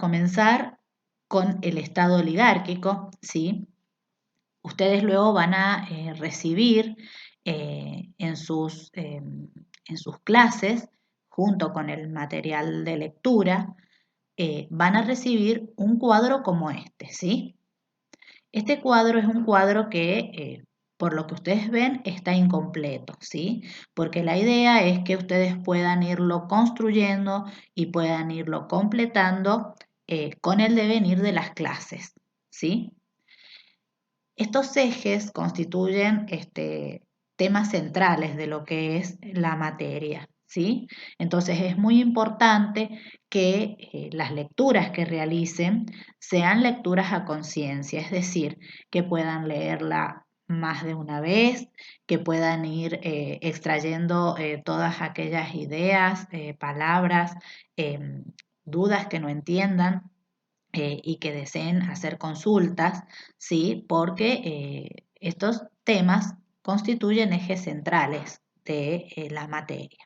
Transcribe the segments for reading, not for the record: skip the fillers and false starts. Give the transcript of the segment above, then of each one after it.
comenzar con el Estado oligárquico, ¿sí? Ustedes luego van a recibir en sus clases, junto con el material de lectura, van a recibir un cuadro como este, ¿sí? Este cuadro es un cuadro que, por lo que ustedes ven, está incompleto, ¿sí? Porque la idea es que ustedes puedan irlo construyendo y puedan irlo completando con el devenir de las clases, ¿sí? Estos ejes constituyen temas centrales de lo que es la materia, ¿sí? Entonces es muy importante que las lecturas que realicen sean lecturas a conciencia, es decir, que puedan leerla más de una vez, que puedan ir extrayendo todas aquellas ideas, palabras, dudas que no entiendan y que deseen hacer consultas, ¿sí? Porque estos temas constituyen ejes centrales de la materia.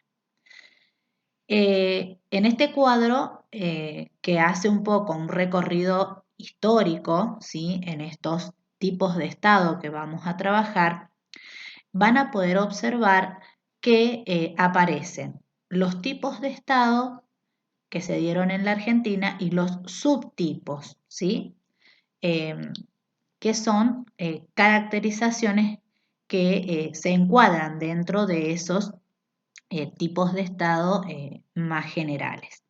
En este cuadro, que hace un poco un recorrido histórico, ¿sí? En estos tipos de estado que vamos a trabajar, van a poder observar que aparecen los tipos de estado que se dieron en la Argentina y los subtipos, ¿sí? Que son caracterizaciones que se encuadran dentro de esos tipos de estado más generales,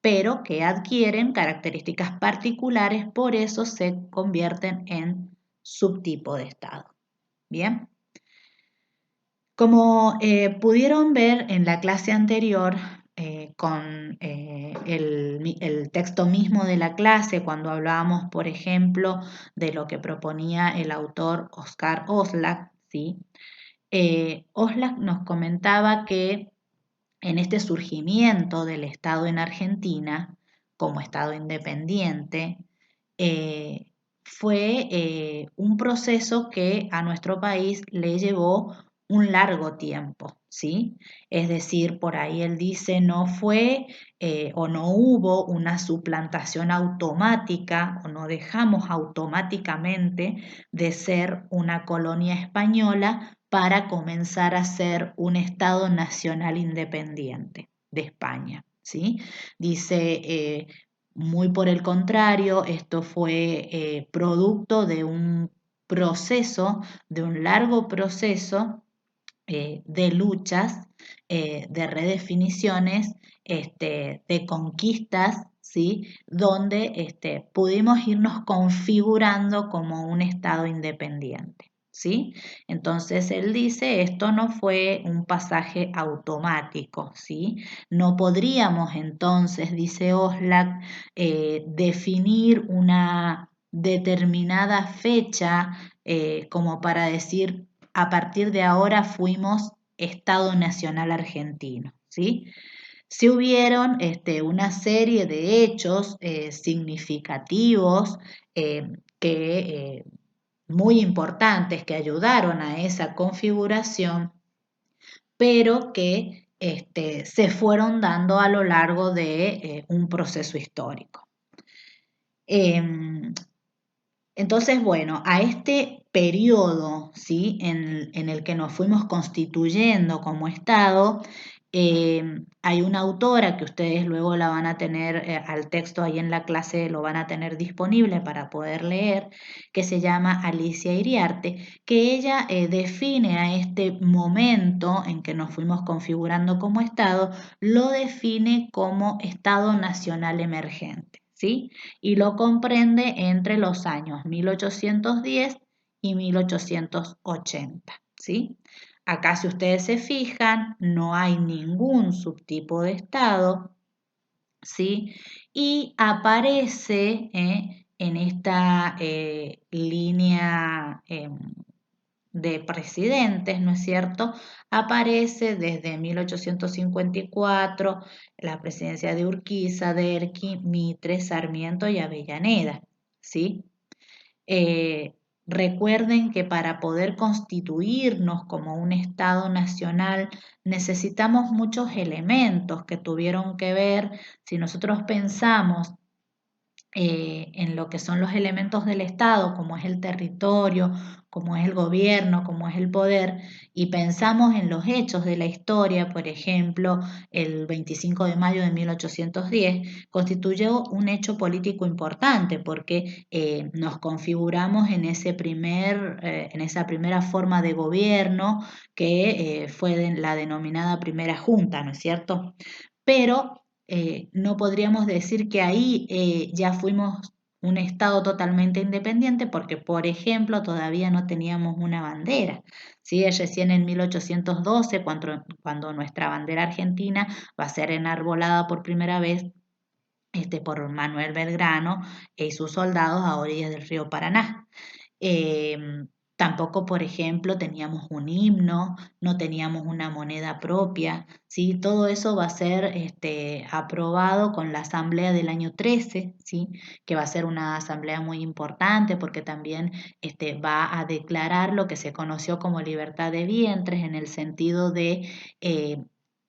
pero que adquieren características particulares, por eso se convierten en subtipo de estado. Bien. Como pudieron ver en la clase anterior, con el texto mismo de la clase, cuando hablábamos, por ejemplo, de lo que proponía el autor Oscar Oslak, ¿sí? Oslak nos comentaba que en este surgimiento del Estado en Argentina, como Estado independiente, fue un proceso que a nuestro país le llevó un largo tiempo, ¿sí? Es decir, por ahí él dice, no fue o no hubo una suplantación automática o no dejamos automáticamente de ser una colonia española para comenzar a ser un Estado nacional independiente de España, ¿sí? Dice, muy por el contrario, esto fue producto de un proceso, de un largo proceso de luchas, de redefiniciones, de conquistas, ¿sí? Donde pudimos irnos configurando como un Estado independiente. ¿Sí? Entonces él dice, esto no fue un pasaje automático, ¿sí? No podríamos entonces, dice Oslak, definir una determinada fecha como para decir, a partir de ahora fuimos Estado Nacional Argentino, ¿sí? Se hubieron una serie de hechos significativos que muy importantes que ayudaron a esa configuración, pero que se fueron dando a lo largo de un proceso histórico. Entonces, bueno, a este periodo, ¿sí? en el que nos fuimos constituyendo como Estado, hay una autora que ustedes luego la van a tener, al texto ahí en la clase lo van a tener disponible para poder leer, que se llama Alicia Iriarte, que ella define a este momento en que nos fuimos configurando como Estado, lo define como Estado Nacional Emergente, ¿sí? Y lo comprende entre los años 1810 y 1880, ¿sí? Acá, si ustedes se fijan, no hay ningún subtipo de estado, ¿sí? Y aparece en esta línea de presidentes, ¿no es cierto? Aparece desde 1854 la presidencia de Urquiza, Derqui, Mitre, Sarmiento y Avellaneda, ¿sí? Eh, Recuerden que para poder constituirnos como un Estado nacional necesitamos muchos elementos que tuvieron que ver, si nosotros pensamos en lo que son los elementos del Estado, como es el territorio, como es el gobierno, como es el poder, y pensamos en los hechos de la historia, por ejemplo, el 25 de mayo de 1810, constituyó un hecho político importante porque nos configuramos en en esa primera forma de gobierno que fue la denominada primera junta, ¿no es cierto? Pero no podríamos decir que ahí ya fuimos un Estado totalmente independiente porque, por ejemplo, todavía no teníamos una bandera. ¿Sí? Es recién en 1812, cuando nuestra bandera argentina va a ser enarbolada por primera vez por Manuel Belgrano y sus soldados a orillas del río Paraná. Eh, Tampoco, por ejemplo, teníamos un himno, no teníamos una moneda propia, ¿sí? Todo eso va a ser aprobado con la asamblea del año 13, ¿sí? Que va a ser una asamblea muy importante porque también va a declarar lo que se conoció como libertad de vientres en el sentido de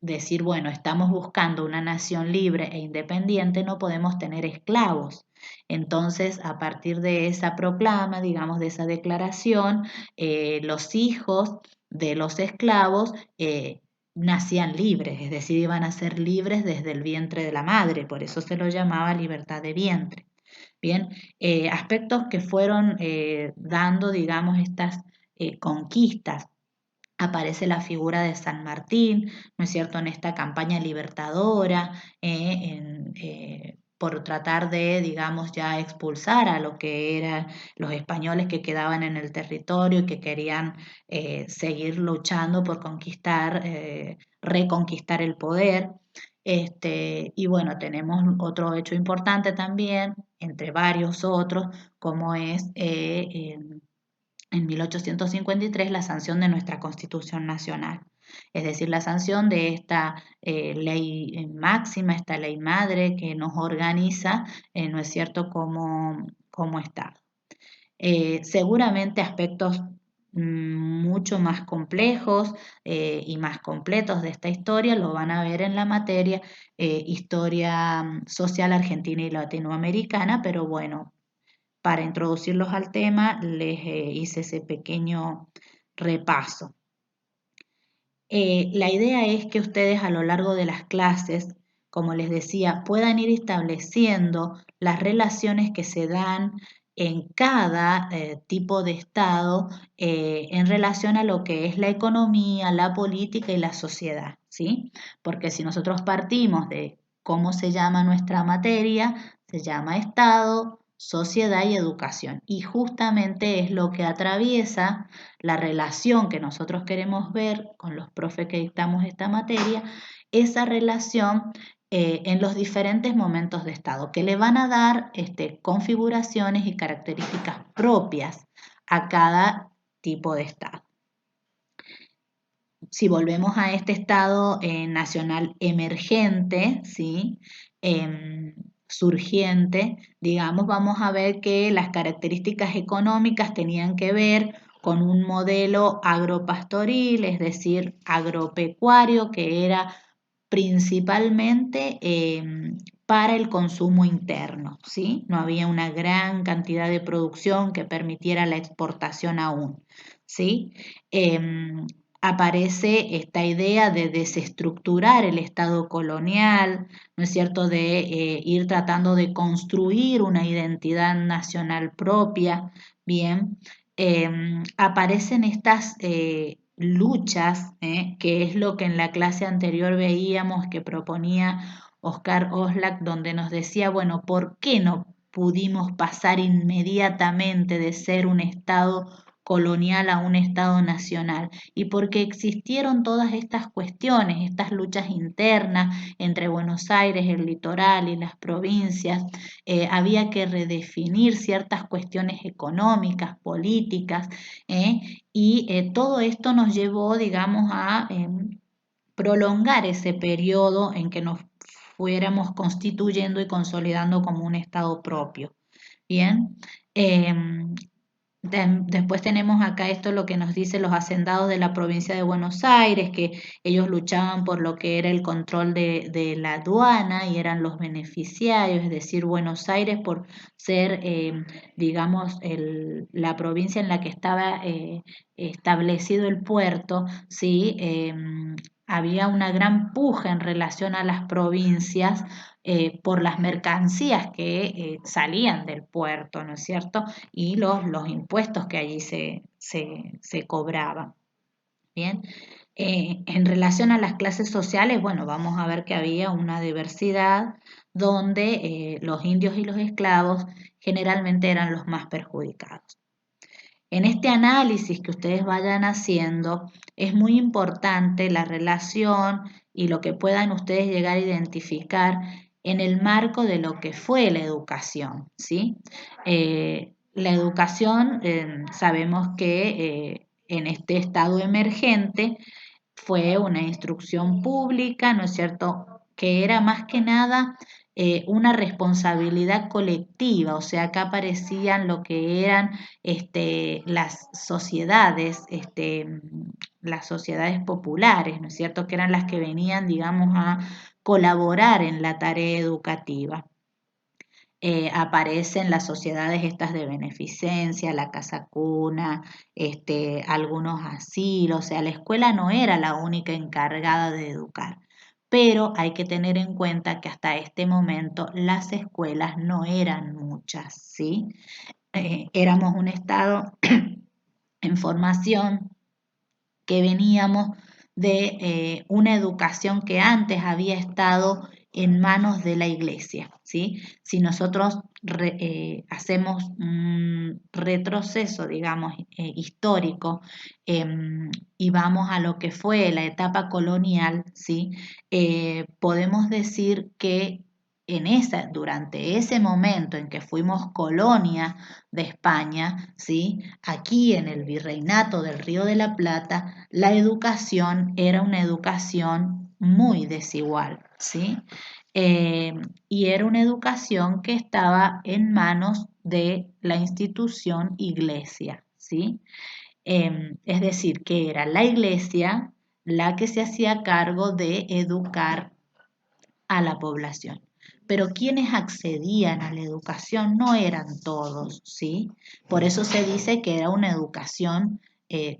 decir, bueno, estamos buscando una nación libre e independiente, no podemos tener esclavos. Entonces, a partir de esa proclama, digamos, de esa declaración, los hijos de los esclavos nacían libres, es decir, iban a ser libres desde el vientre de la madre, por eso se lo llamaba libertad de vientre. Bien, aspectos que fueron dando, digamos, estas conquistas. Aparece la figura de San Martín, ¿no es cierto?, en esta campaña libertadora, por tratar de, digamos, ya expulsar a lo que eran los españoles que quedaban en el territorio y que querían seguir luchando por conquistar, reconquistar el poder. Y bueno, tenemos otro hecho importante también, entre varios otros, como es en 1853 la sanción de nuestra Constitución Nacional, es decir, la sanción de esta ley máxima, esta ley madre que nos organiza, ¿no es cierto?, como Estado. Seguramente aspectos mucho más complejos y más completos de esta historia lo van a ver en la materia Historia Social Argentina y Latinoamericana, pero bueno, para introducirlos al tema, les hice ese pequeño repaso. La idea es que ustedes a lo largo de las clases, como les decía, puedan ir estableciendo las relaciones que se dan en cada tipo de estado en relación a lo que es la economía, la política y la sociedad, ¿sí? Porque si nosotros partimos de cómo se llama nuestra materia, se llama Estado, sociedad y educación. Y justamente es lo que atraviesa la relación que nosotros queremos ver con los profes que dictamos esta materia, esa relación en los diferentes momentos de estado, que le van a dar configuraciones y características propias a cada tipo de estado. Si volvemos a este estado nacional emergente, ¿sí? Surgiente, digamos, vamos a ver que las características económicas tenían que ver con un modelo agropastoril, es decir, agropecuario, que era principalmente para el consumo interno, ¿sí? No había una gran cantidad de producción que permitiera la exportación aún, ¿sí? Aparece esta idea de desestructurar el Estado colonial, ¿no es cierto?, de ir tratando de construir una identidad nacional propia, bien, aparecen estas luchas, que es lo que en la clase anterior veíamos que proponía Oscar Oslak, donde nos decía, bueno, ¿por qué no pudimos pasar inmediatamente de ser un Estado colonial a un Estado nacional? Y porque existieron todas estas cuestiones, estas luchas internas entre Buenos Aires, el litoral y las provincias, había que redefinir ciertas cuestiones económicas, políticas, y todo esto nos llevó, digamos, a prolongar ese periodo en que nos fuéramos constituyendo y consolidando como un Estado propio. Bien, Después tenemos acá esto lo que nos dicen los hacendados de la provincia de Buenos Aires, que ellos luchaban por lo que era el control de la aduana y eran los beneficiarios, es decir, Buenos Aires por ser, digamos, la provincia en la que estaba establecido el puerto, ¿sí? Había una gran puja en relación a las provincias por las mercancías que salían del puerto, ¿no es cierto? Y los impuestos que allí se cobraban. Bien, en relación a las clases sociales, bueno, vamos a ver que había una diversidad donde los indios y los esclavos generalmente eran los más perjudicados. En este análisis que ustedes vayan haciendo, es muy importante la relación y lo que puedan ustedes llegar a identificar en el marco de lo que fue la educación, ¿sí? La educación, sabemos que en este estado emergente fue una instrucción pública, ¿no es cierto?, que era más que nada una responsabilidad colectiva, o sea, acá aparecían lo que eran las sociedades populares, ¿no es cierto?, que eran las que venían, digamos, a colaborar en la tarea educativa. Aparecen las sociedades estas de beneficencia, la casa cuna, algunos asilos, o sea, la escuela no era la única encargada de educar, pero hay que tener en cuenta que hasta este momento las escuelas no eran muchas, ¿sí? Éramos un estado en formación que veníamos de una educación que antes había estado en manos de la iglesia, ¿sí? Si nosotros hacemos un retroceso, digamos, histórico y vamos a lo que fue la etapa colonial, ¿sí? Podemos decir que durante ese momento en que fuimos colonia de España, ¿sí? Aquí en el Virreinato del Río de la Plata, la educación era una educación muy desigual, ¿sí? Y era una educación que estaba en manos de la institución iglesia, ¿sí? Es decir, que era la iglesia la que se hacía cargo de educar a la población. Pero quienes accedían a la educación no eran todos, ¿sí? Por eso se dice que era una educación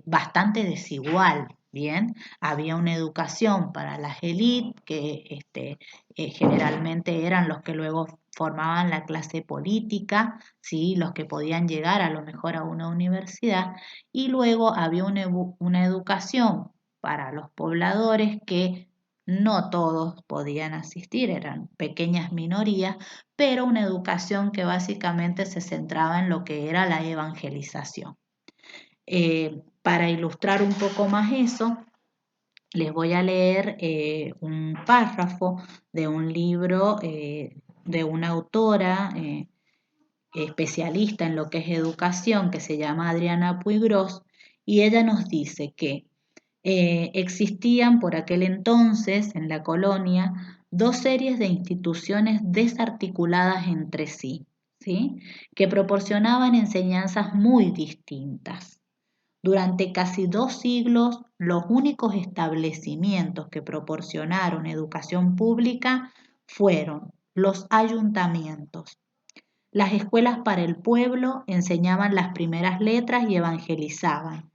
bastante desigual, ¿bien? Había una educación para las élites, que generalmente eran los que luego formaban la clase política, ¿sí? Los que podían llegar a lo mejor a una universidad, y luego había una educación para los pobladores que no todos podían asistir, eran pequeñas minorías, pero una educación que básicamente se centraba en lo que era la evangelización. Para ilustrar un poco más eso, les voy a leer un párrafo de un libro de una autora especialista en lo que es educación, que se llama Adriana Puigros, y ella nos dice que existían por aquel entonces en la colonia dos series de instituciones desarticuladas entre sí, ¿sí? Que proporcionaban enseñanzas muy distintas. Durante casi 2 siglos, los únicos establecimientos que proporcionaron educación pública fueron los ayuntamientos. Las escuelas para el pueblo enseñaban las primeras letras y evangelizaban.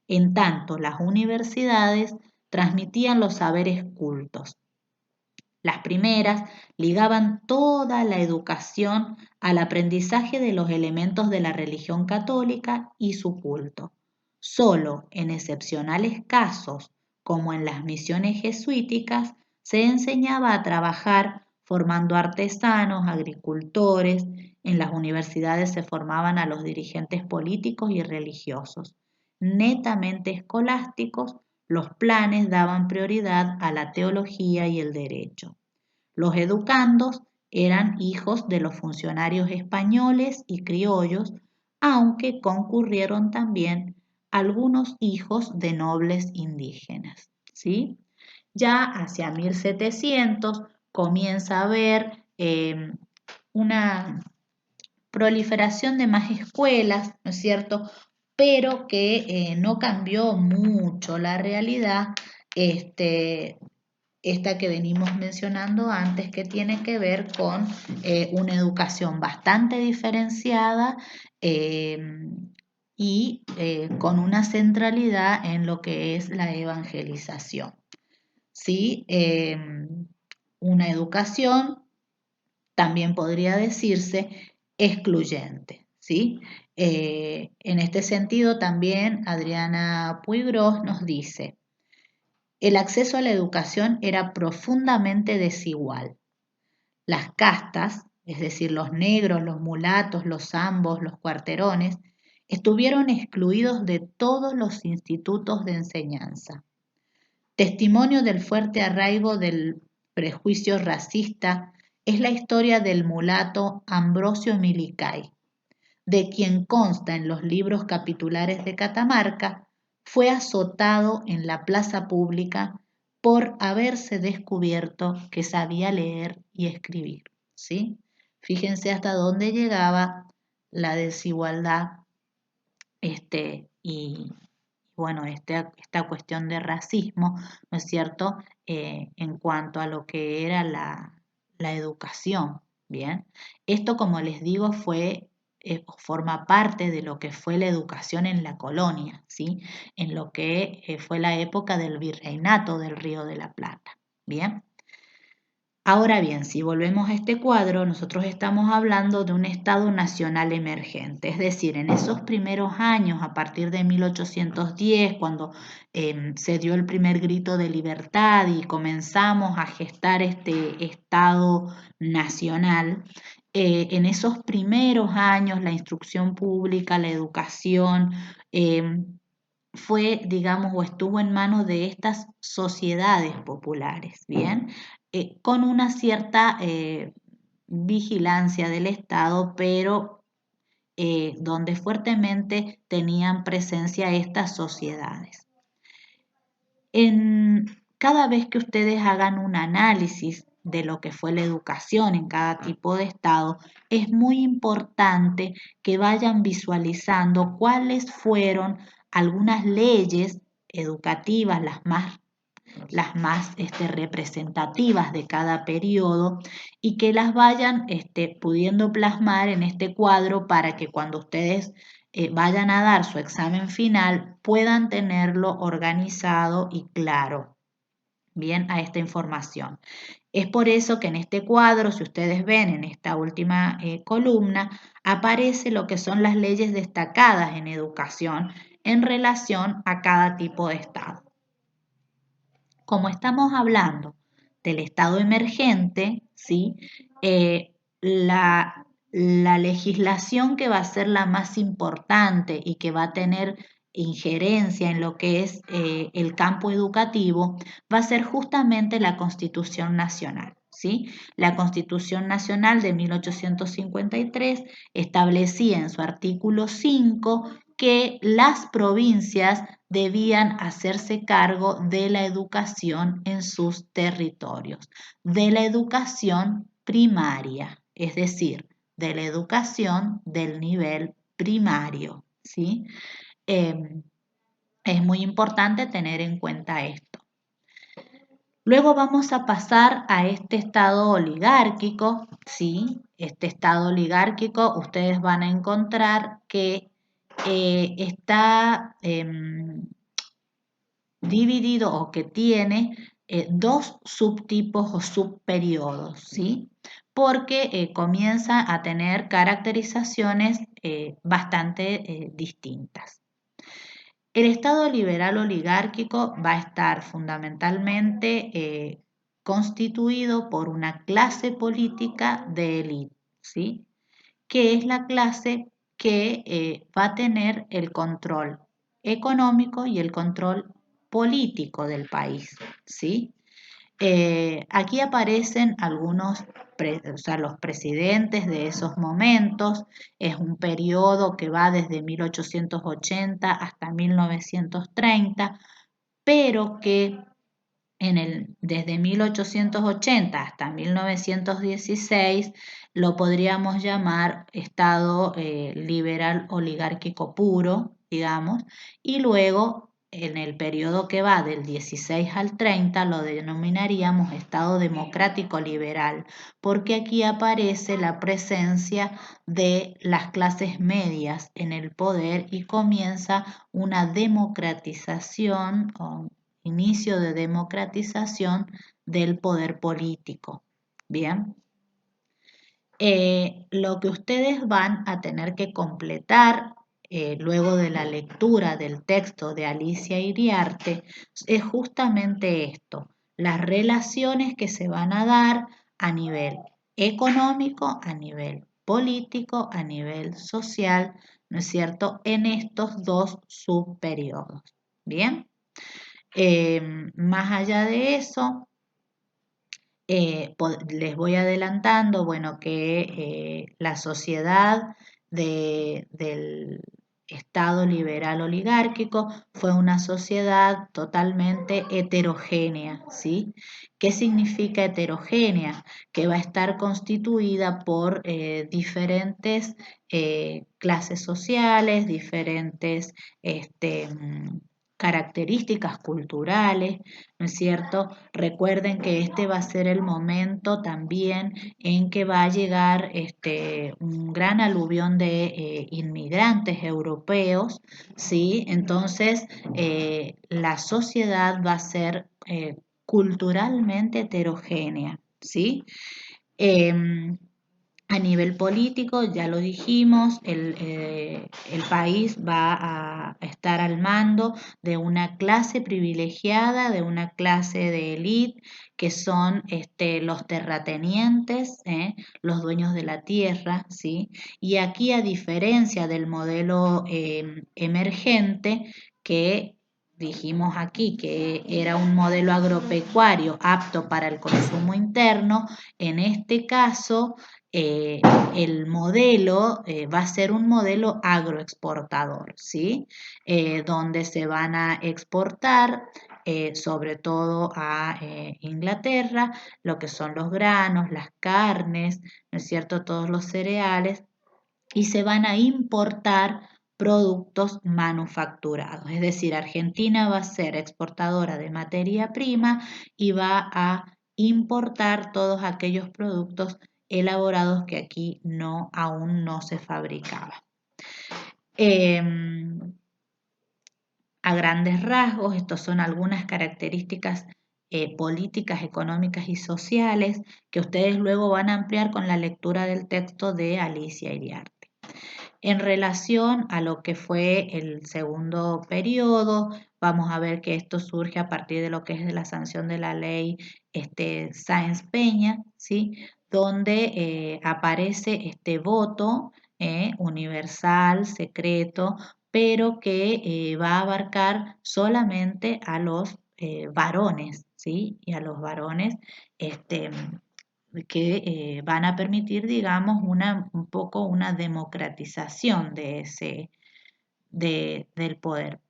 En tanto, las universidades transmitían los saberes cultos. Las primeras ligaban toda la educación al aprendizaje de los elementos de la religión católica y su culto. Solo en excepcionales casos, como en las misiones jesuíticas, se enseñaba a trabajar formando artesanos, agricultores. En las universidades se formaban a los dirigentes políticos y religiosos. Netamente escolásticos, los planes daban prioridad a la teología y el derecho. Los educandos eran hijos de los funcionarios españoles y criollos, aunque concurrieron también algunos hijos de nobles indígenas, ¿sí? Ya hacia 1700 comienza a haber una proliferación de más escuelas, ¿no es cierto? Pero que no cambió mucho la realidad, esta que venimos mencionando antes, que tiene que ver con una educación bastante diferenciada eh, y con una centralidad en lo que es la evangelización. ¿Sí? Una educación también podría decirse excluyente. ¿Sí? En este sentido, también Adriana Puigros nos dice: el acceso a la educación era profundamente desigual. Las castas, es decir, los negros, los mulatos, los zambos, los cuarterones, estuvieron excluidos de todos los institutos de enseñanza. Testimonio del fuerte arraigo del prejuicio racista es la historia del mulato Ambrosio Milicay, de quien consta en los libros capitulares de Catamarca, fue azotado en la plaza pública por haberse descubierto que sabía leer y escribir. ¿Sí? Fíjense hasta dónde llegaba la desigualdad y bueno, esta cuestión de racismo, ¿no es cierto?, en cuanto a lo que era la educación, ¿bien? Esto, como les digo, forma parte de lo que fue la educación en la colonia, ¿sí? En lo que fue la época del virreinato del Río de la Plata, ¿bien? Ahora bien, si volvemos a este cuadro, nosotros estamos hablando de un Estado nacional emergente, es decir, en esos primeros años, a partir de 1810, cuando se dio el primer grito de libertad y comenzamos a gestar este Estado nacional, en esos primeros años la instrucción pública, la educación, fue, digamos, o estuvo en manos de estas sociedades populares, ¿bien? Con una cierta vigilancia del Estado, pero donde fuertemente tenían presencia estas sociedades. Cada vez que ustedes hagan un análisis de lo que fue la educación en cada tipo de estado, es muy importante que vayan visualizando cuáles fueron algunas leyes educativas, las más representativas de cada periodo, y que las vayan pudiendo plasmar en este cuadro para que cuando ustedes vayan a dar su examen final puedan tenerlo organizado y claro, bien, a esta información. Es por eso que en este cuadro, si ustedes ven en esta última columna, aparece lo que son las leyes destacadas en educación en relación a cada tipo de estado. Como estamos hablando del estado emergente, ¿sí? La legislación que va a ser la más importante y que va a tener injerencia en lo que es el campo educativo va a ser justamente la Constitución Nacional. ¿Sí? La Constitución Nacional de 1853 establecía en su artículo 5 que las provincias debían hacerse cargo de la educación en sus territorios, de la educación primaria, es decir, de la educación del nivel primario, ¿sí? Es muy importante tener en cuenta esto. Luego vamos a pasar a este estado oligárquico, ¿sí? Este estado oligárquico, ustedes van a encontrar que está dividido o que tiene dos subtipos o subperiodos, ¿sí? Porque comienza a tener caracterizaciones bastante distintas. El Estado liberal oligárquico va a estar fundamentalmente constituido por una clase política de élite, ¿sí? Que es la clase que va a tener el control económico y el control político del país, ¿sí? Aquí aparecen algunos, o sea, los presidentes de esos momentos. Es un periodo que va desde 1880 hasta 1930, pero que desde 1880 hasta 1916 lo podríamos llamar Estado liberal oligárquico puro, digamos, y luego en el periodo que va del 16 al 30 lo denominaríamos Estado democrático liberal, porque aquí aparece la presencia de las clases medias en el poder y comienza una democratización o inicio de democratización del poder político. Bien, lo que ustedes van a tener que completar luego de la lectura del texto de Alicia Iriarte es justamente esto, las relaciones que se van a dar a nivel económico, a nivel político, a nivel social, ¿no es cierto?, en estos dos subperiodos. Bien. Más allá de eso, les voy adelantando, bueno, que la sociedad del Estado liberal oligárquico fue una sociedad totalmente heterogénea, ¿sí? ¿Qué significa heterogénea? Que va a estar constituida por diferentes clases sociales, diferentes características culturales, ¿no es cierto? Recuerden que este va a ser el momento también en que va a llegar un gran aluvión de inmigrantes europeos, ¿sí? Entonces, la sociedad va a ser culturalmente heterogénea, ¿sí? Em, a nivel político, ya lo dijimos, el país va a estar al mando de una clase privilegiada, de una clase de élite, que son los terratenientes, los dueños de la tierra, ¿sí? Y aquí, a diferencia del modelo emergente, que dijimos aquí que era un modelo agropecuario apto para el consumo interno, en este caso eh, el modelo va a ser un modelo agroexportador, ¿sí? Donde se van a exportar, sobre todo a Inglaterra, lo que son los granos, las carnes, ¿no es cierto? Todos los cereales, y se van a importar productos manufacturados. Es decir, Argentina va a ser exportadora de materia prima y va a importar todos aquellos productos elaborados que aquí aún no se fabricaban. A grandes rasgos, estas son algunas características políticas, económicas y sociales que ustedes luego van a ampliar con la lectura del texto de Alicia Iriarte. En relación a lo que fue el segundo periodo, vamos a ver que esto surge a partir de lo que es la sanción de la ley Sáenz Peña, ¿sí? Donde aparece este voto universal, secreto, pero que va a abarcar solamente a los varones, ¿sí? Y a los varones que van a permitir, digamos, un poco una democratización del poder.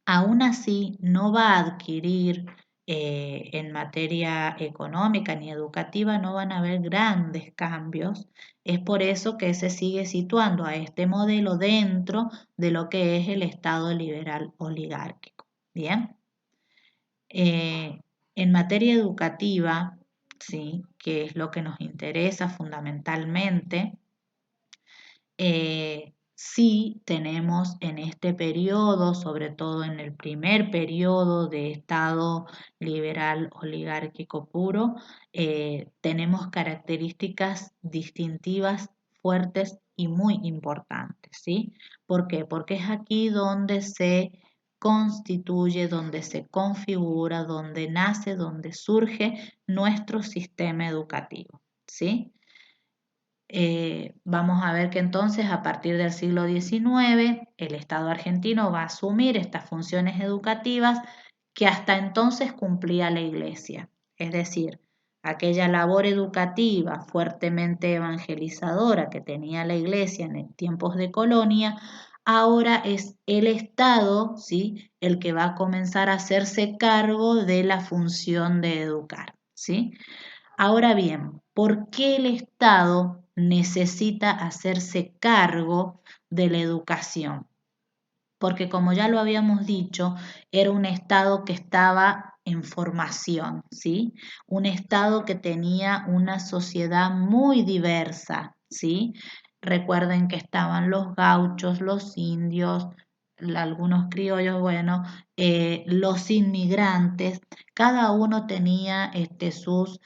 Aún así, no va a adquirir en materia económica ni educativa, no van a haber grandes cambios. Es por eso que se sigue situando a este modelo dentro de lo que es el Estado liberal oligárquico. Bien. En materia educativa, ¿sí? Que es lo que nos interesa fundamentalmente, sí tenemos en este periodo, sobre todo en el primer periodo de Estado liberal oligárquico puro, tenemos características distintivas fuertes y muy importantes, ¿sí? ¿Por qué? Porque es aquí donde se constituye, donde se configura, donde nace, donde surge nuestro sistema educativo, ¿sí? Vamos a ver que entonces a partir del siglo XIX el Estado argentino va a asumir estas funciones educativas que hasta entonces cumplía la Iglesia, es decir, aquella labor educativa fuertemente evangelizadora que tenía la Iglesia en tiempos de colonia, ahora es el Estado, ¿sí?, el que va a comenzar a hacerse cargo de la función de educar, ¿sí? Ahora bien, ¿por qué el Estado necesita hacerse cargo de la educación? Porque como ya lo habíamos dicho, era un Estado que estaba en formación, ¿sí? Un Estado que tenía una sociedad muy diversa, ¿sí? Recuerden que estaban los gauchos, los indios, algunos criollos, bueno, los inmigrantes, cada uno tenía sus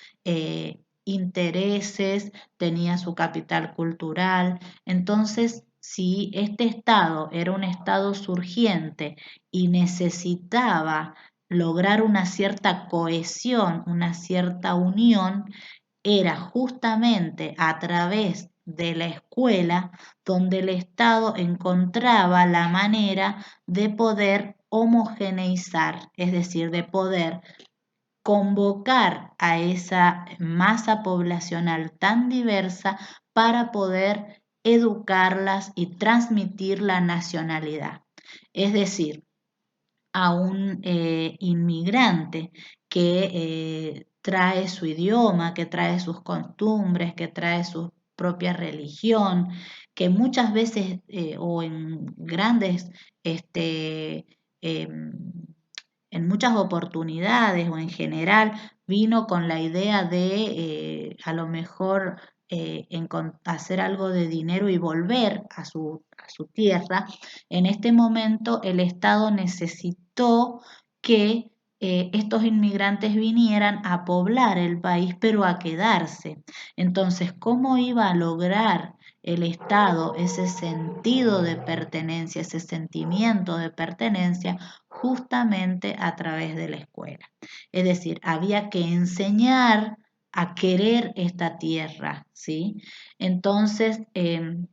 intereses, tenía su capital cultural, entonces si este estado era un estado surgiente y necesitaba lograr una cierta cohesión, una cierta unión, era justamente a través de la escuela donde el Estado encontraba la manera de poder homogeneizar, es decir, de poder convocar a esa masa poblacional tan diversa para poder educarlas y transmitir la nacionalidad. Es decir, a un inmigrante que trae su idioma, que trae sus costumbres, que trae su propia religión, que muchas veces o en grandes este, em, en muchas oportunidades o en general vino con la idea de a lo mejor hacer algo de dinero y volver a su tierra, en este momento el Estado necesitó que estos inmigrantes vinieran a poblar el país, pero a quedarse. Entonces, ¿cómo iba a lograr el Estado ese sentido de pertenencia, ese sentimiento de pertenencia? Justamente a través de la escuela. Es decir, había que enseñar a querer esta tierra, ¿sí? Entonces, el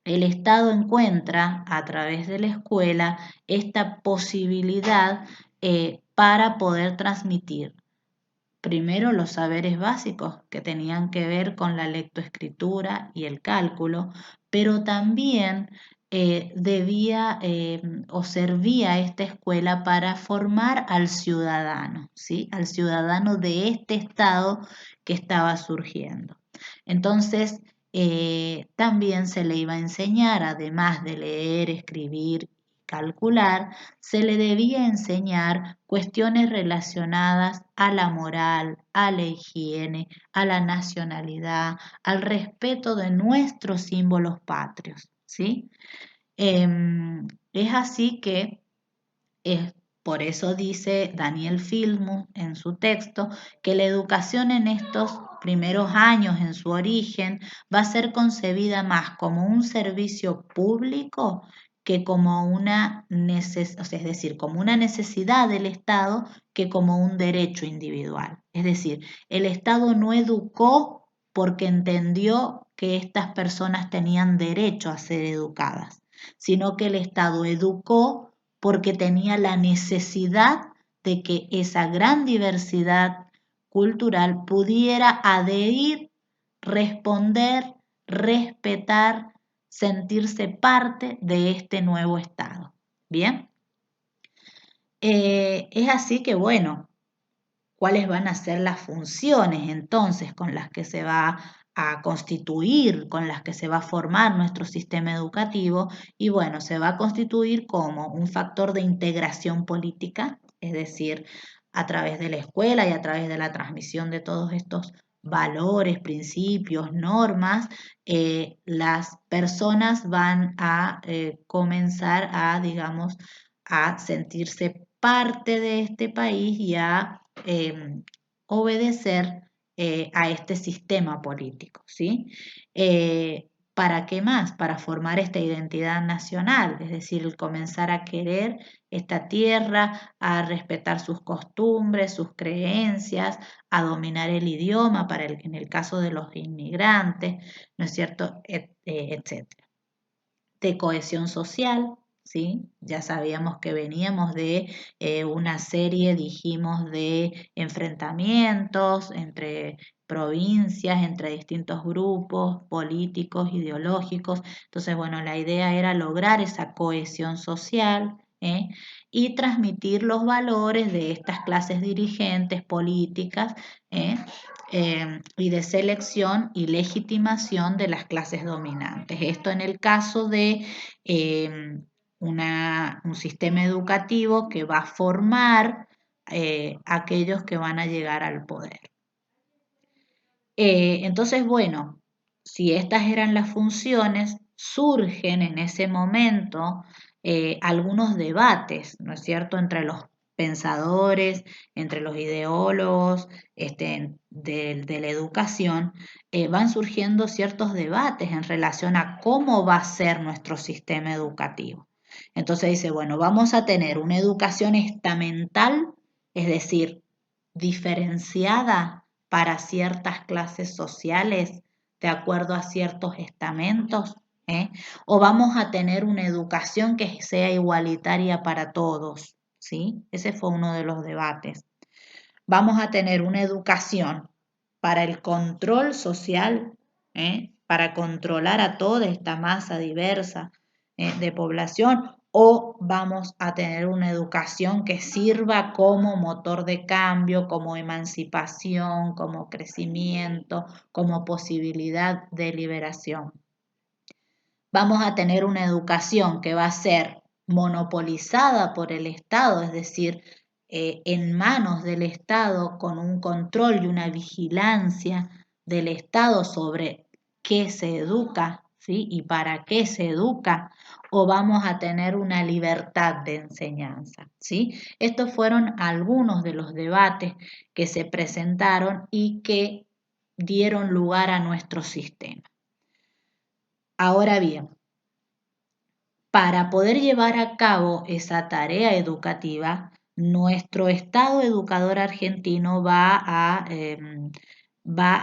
Estado encuentra a través de la escuela esta posibilidad para poder transmitir primero los saberes básicos que tenían que ver con la lectoescritura y el cálculo, pero también debía o servía esta escuela para formar al ciudadano, ¿sí? Al ciudadano de este estado que estaba surgiendo. Entonces, también se le iba a enseñar, además de leer, escribir, calcular, se le debía enseñar cuestiones relacionadas a la moral, a la higiene, a la nacionalidad, al respeto de nuestros símbolos patrios, ¿sí? Es así que es, por eso dice Daniel Filmus en su texto que la educación en estos primeros años en su origen va a ser concebida más como un servicio público que como una o sea, es decir, como una necesidad del Estado que como un derecho individual. Es decir, el Estado no educó porque entendió que estas personas tenían derecho a ser educadas, sino que el Estado educó porque tenía la necesidad de que esa gran diversidad cultural pudiera adherir, responder, respetar, sentirse parte de este nuevo Estado. Bien, es así que bueno, ¿cuáles van a ser las funciones entonces con las que se va a constituir, con las que se va a formar nuestro sistema educativo? Y bueno, se va a constituir como un factor de integración política, es decir, a través de la escuela y a través de la transmisión de todos estos valores, principios, normas, las personas van a comenzar a, digamos, a sentirse parte de este país y a obedecer a este sistema político, ¿sí? ¿Para qué más? Para formar esta identidad nacional, es decir, el comenzar a querer esta tierra, a respetar sus costumbres, sus creencias, a dominar el idioma en el caso de los inmigrantes, ¿no es cierto? Etcétera. De cohesión social, ¿sí? Ya sabíamos que veníamos de una serie, dijimos, de enfrentamientos entre provincias, entre distintos grupos políticos, ideológicos. Entonces, bueno, la idea era lograr esa cohesión social, y transmitir los valores de estas clases dirigentes políticas, ¿eh? Y de selección y legitimación de las clases dominantes. Esto en el caso de un sistema educativo que va a formar aquellos que van a llegar al poder. Entonces, bueno, si estas eran las funciones, surgen en ese momento algunos debates, ¿no es cierto?, entre los pensadores, entre los ideólogos de la educación, van surgiendo ciertos debates en relación a cómo va a ser nuestro sistema educativo. Entonces dice, bueno, vamos a tener una educación estamental, es decir, diferenciada para ciertas clases sociales, de acuerdo a ciertos estamentos, ¿eh? O vamos a tener una educación que sea igualitaria para todos, ¿sí? Ese fue uno de los debates. Vamos a tener una educación para el control social, para controlar a toda esta masa diversa de población, o vamos a tener una educación que sirva como motor de cambio, como emancipación, como crecimiento, como posibilidad de liberación. Vamos a tener una educación que va a ser monopolizada por el Estado, es decir, en manos del Estado, con un control y una vigilancia del Estado sobre qué se educa, ¿sí? Y para qué se educa, o vamos a tener una libertad de enseñanza, ¿sí? Estos fueron algunos de los debates que se presentaron y que dieron lugar a nuestro sistema. Ahora bien, para poder llevar a cabo esa tarea educativa, nuestro Estado educador argentino va a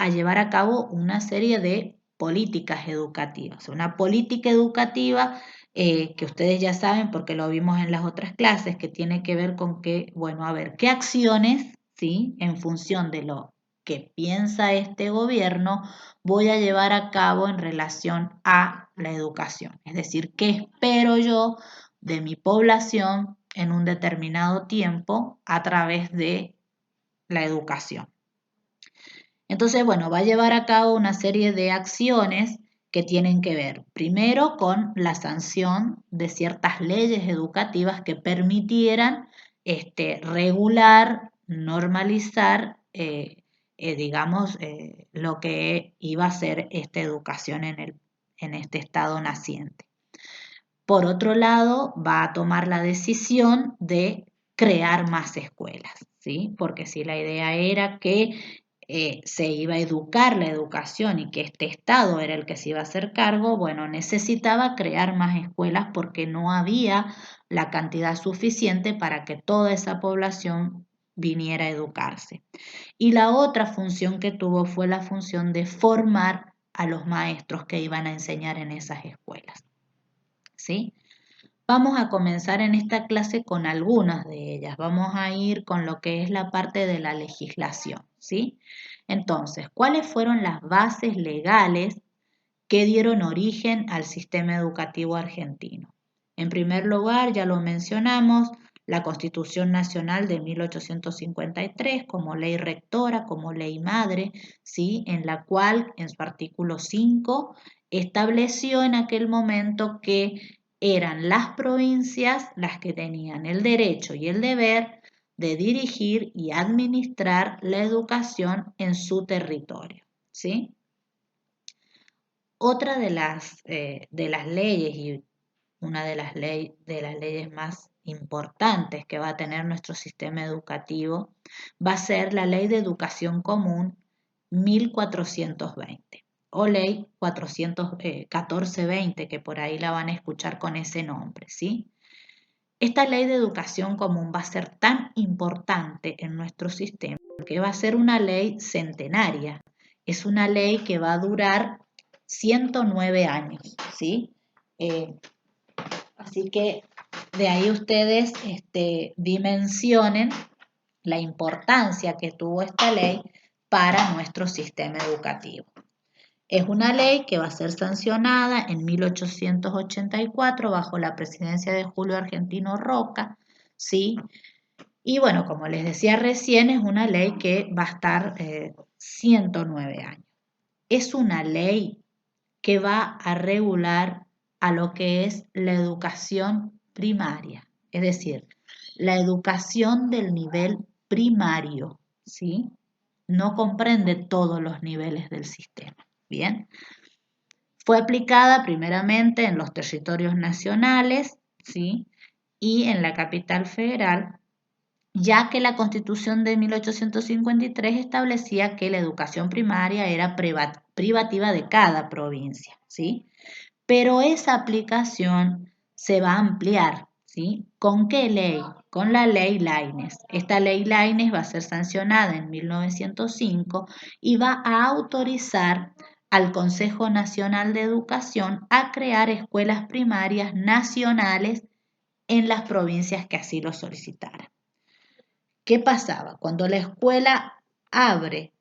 llevar a cabo una serie de políticas educativas. Una política educativa que ustedes ya saben porque lo vimos en las otras clases, que tiene que ver con que, bueno, a ver, qué acciones, ¿sí? En función de lo que piensa este gobierno, voy a llevar a cabo en relación a la educación. Es decir, ¿qué espero yo de mi población en un determinado tiempo a través de la educación? Entonces, bueno, va a llevar a cabo una serie de acciones que tienen que ver, primero, con la sanción de ciertas leyes educativas que permitieran regular, normalizar, digamos, lo que iba a ser esta educación en este estado naciente. Por otro lado, va a tomar la decisión de crear más escuelas, ¿sí? Porque si la idea era que se iba a educar la educación y que este Estado era el que se iba a hacer cargo, bueno, necesitaba crear más escuelas porque no había la cantidad suficiente para que toda esa población viniera a educarse. Y la otra función que tuvo fue la función de formar a los maestros que iban a enseñar en esas escuelas, ¿sí? Vamos a comenzar en esta clase con algunas de ellas. Vamos a ir con lo que es la parte de la legislación, ¿sí? Entonces, ¿cuáles fueron las bases legales que dieron origen al sistema educativo argentino? En primer lugar, ya lo mencionamos, la Constitución Nacional de 1853 como ley rectora, como ley madre, ¿sí? En la cual, en su artículo 5, estableció en aquel momento que eran las provincias las que tenían el derecho y el deber de dirigir y administrar la educación en su territorio, ¿sí? Otra de las leyes y una de las leyes más importantes que va a tener nuestro sistema educativo va a ser la Ley de Educación Común 1420 o Ley 1420, que por ahí la van a escuchar con ese nombre, ¿sí? Esta Ley de Educación Común va a ser tan importante en nuestro sistema porque va a ser una ley centenaria. Es una ley que va a durar 109 años, ¿sí? Así que de ahí ustedes dimensionen la importancia que tuvo esta ley para nuestro sistema educativo. Es una ley que va a ser sancionada en 1884 bajo la presidencia de Julio Argentino Roca, ¿sí? Y bueno, como les decía recién, es una ley que va a estar 109 años. Es una ley que va a regular a lo que es la educación primaria, es decir, la educación del nivel primario, ¿sí? No comprende todos los niveles del sistema, ¿bien? Fue aplicada primeramente en los territorios nacionales, ¿sí? Y en la capital federal, ya que la Constitución de 1853 establecía que la educación primaria era privativa de cada provincia, ¿sí? Pero esa aplicación se va a ampliar, ¿sí? ¿Con qué ley? Con la ley Laínez. Esta ley Laínez va a ser sancionada en 1905 y va a autorizar al Consejo Nacional de Educación a crear escuelas primarias nacionales en las provincias que así lo solicitaran. ¿Qué pasaba? Cuando la escuela abre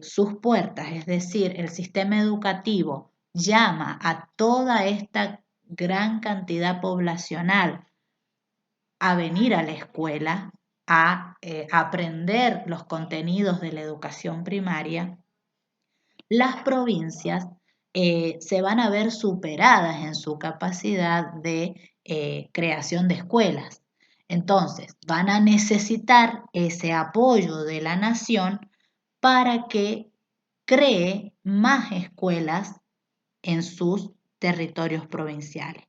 sus puertas, es decir, el sistema educativo llama a toda esta gran cantidad poblacional a venir a la escuela, a aprender los contenidos de la educación primaria, las provincias se van a ver superadas en su capacidad de creación de escuelas. Entonces, van a necesitar ese apoyo de la nación para que cree más escuelas en sus territorios provinciales.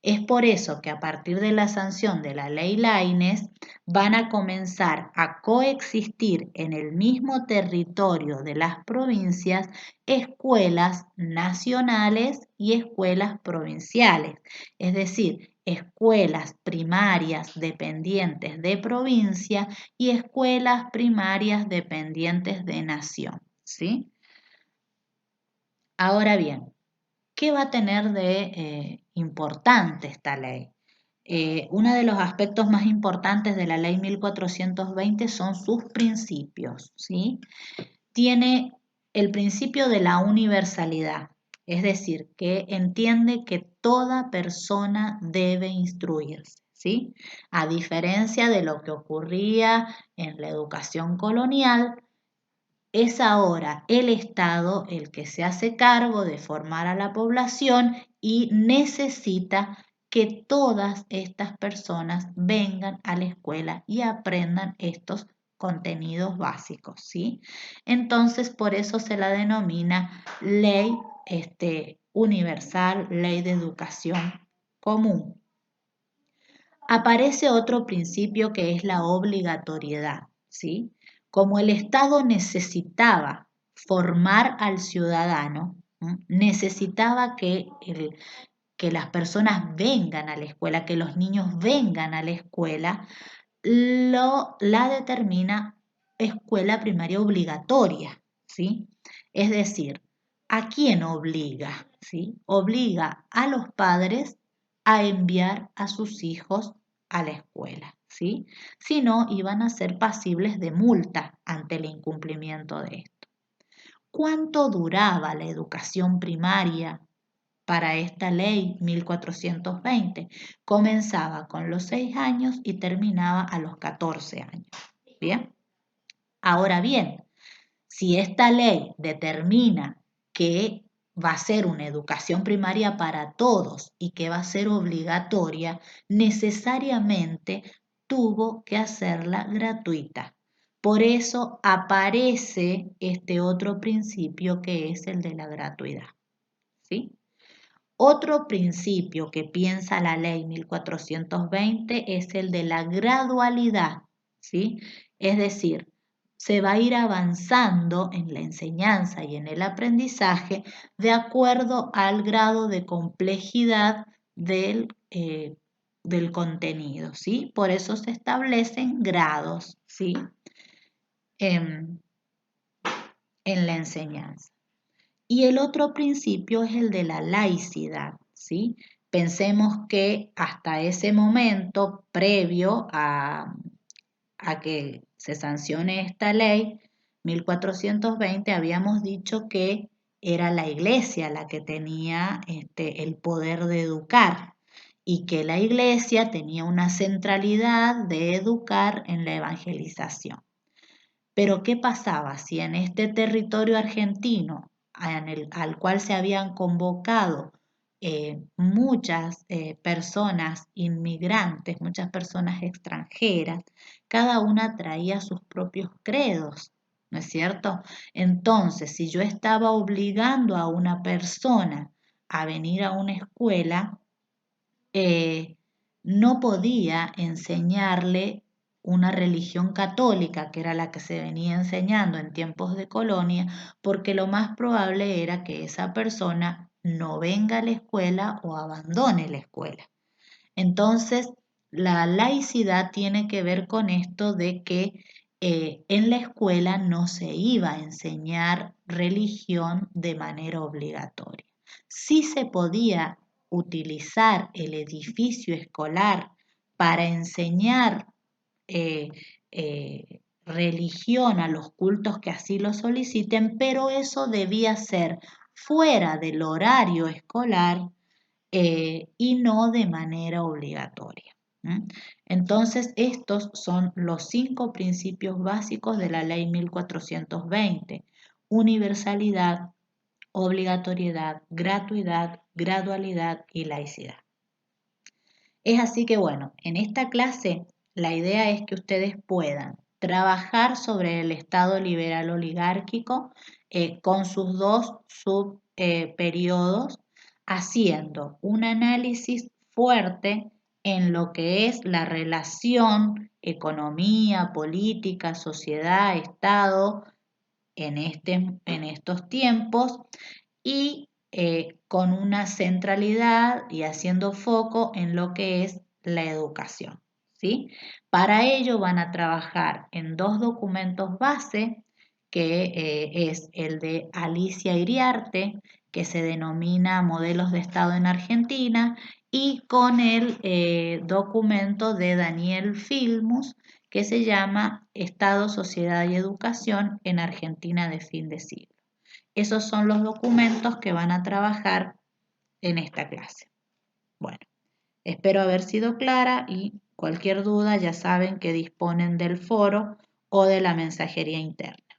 Es por eso que a partir de la sanción de la ley Laínez van a comenzar a coexistir en el mismo territorio de las provincias escuelas nacionales y escuelas provinciales, es decir, escuelas primarias dependientes de provincia y escuelas primarias dependientes de nación, ¿sí? Ahora bien, ¿qué va a tener de importante esta ley? Uno de los aspectos más importantes de la ley 1420 son sus principios, ¿sí? Tiene el principio de la universalidad, es decir, que entiende que toda persona debe instruirse, ¿sí? A diferencia de lo que ocurría en la educación colonial, es ahora el Estado el que se hace cargo de formar a la población y necesita que todas estas personas vengan a la escuela y aprendan estos contenidos básicos, ¿sí? Entonces, por eso se la denomina ley universal, ley de educación común. Aparece otro principio que es la obligatoriedad, ¿sí? Como el Estado necesitaba formar al ciudadano, necesitaba que las personas vengan a la escuela, que los niños vengan a la escuela, la determina escuela primaria obligatoria, ¿sí? Es decir, ¿a quién obliga? ¿Sí? Obliga a los padres a enviar a sus hijos a la escuela, ¿sí? Si no, iban a ser pasibles de multa ante el incumplimiento de esto. ¿Cuánto duraba la educación primaria para esta ley 1420? Comenzaba con los 6 años y terminaba a los 14 años. ¿Bien? Ahora bien, si esta ley determina que va a ser una educación primaria para todos y que va a ser obligatoria, necesariamente tuvo que hacerla gratuita. Por eso aparece este otro principio que es el de la gratuidad, ¿sí? Otro principio que piensa la ley 1420 es el de la gradualidad, ¿sí? Es decir, se va a ir avanzando en la enseñanza y en el aprendizaje de acuerdo al grado de complejidad del contenido, ¿sí? Por eso se establecen grados, ¿sí? En, en la enseñanza. Y el otro principio es el de la laicidad, ¿sí? Pensemos que hasta ese momento, previo a que se sancione esta ley, 1420 habíamos dicho que era la iglesia la que tenía el poder de educar y que la iglesia tenía una centralidad de educar en la evangelización. Pero ¿qué pasaba si en este territorio argentino, al cual se habían convocado muchas personas inmigrantes, muchas personas extranjeras, cada una traía sus propios credos, ¿no es cierto? Entonces, si yo estaba obligando a una persona a venir a una escuela, eh, no podía enseñarle una religión católica, que era la que se venía enseñando en tiempos de colonia, porque lo más probable era que esa persona no venga a la escuela o abandone la escuela. Entonces, la laicidad tiene que ver con esto de que en la escuela no se iba a enseñar religión de manera obligatoria. Sí se podía utilizar el edificio escolar para enseñar eh, religión a los cultos que así lo soliciten, pero eso debía ser fuera del horario escolar y no de manera obligatoria. Entonces, estos son los 5 principios básicos de la Ley 1420: universalidad, obligatoriedad, gratuidad, gradualidad y laicidad. Es así que bueno, en esta clase la idea es que ustedes puedan trabajar sobre el Estado liberal oligárquico con sus dos subperiodos, haciendo un análisis fuerte en lo que es la relación economía, política, sociedad, Estado en estos tiempos y con una centralidad y haciendo foco en lo que es la educación, ¿sí? Para ello van a trabajar en 2 documentos base, que es el de Alicia Iriarte, que se denomina Modelos de Estado en Argentina, y con el documento de Daniel Filmus, que se llama Estado, Sociedad y Educación en Argentina de fin de siglo. Esos son los documentos que van a trabajar en esta clase. Bueno, espero haber sido clara y cualquier duda ya saben que disponen del foro o de la mensajería interna.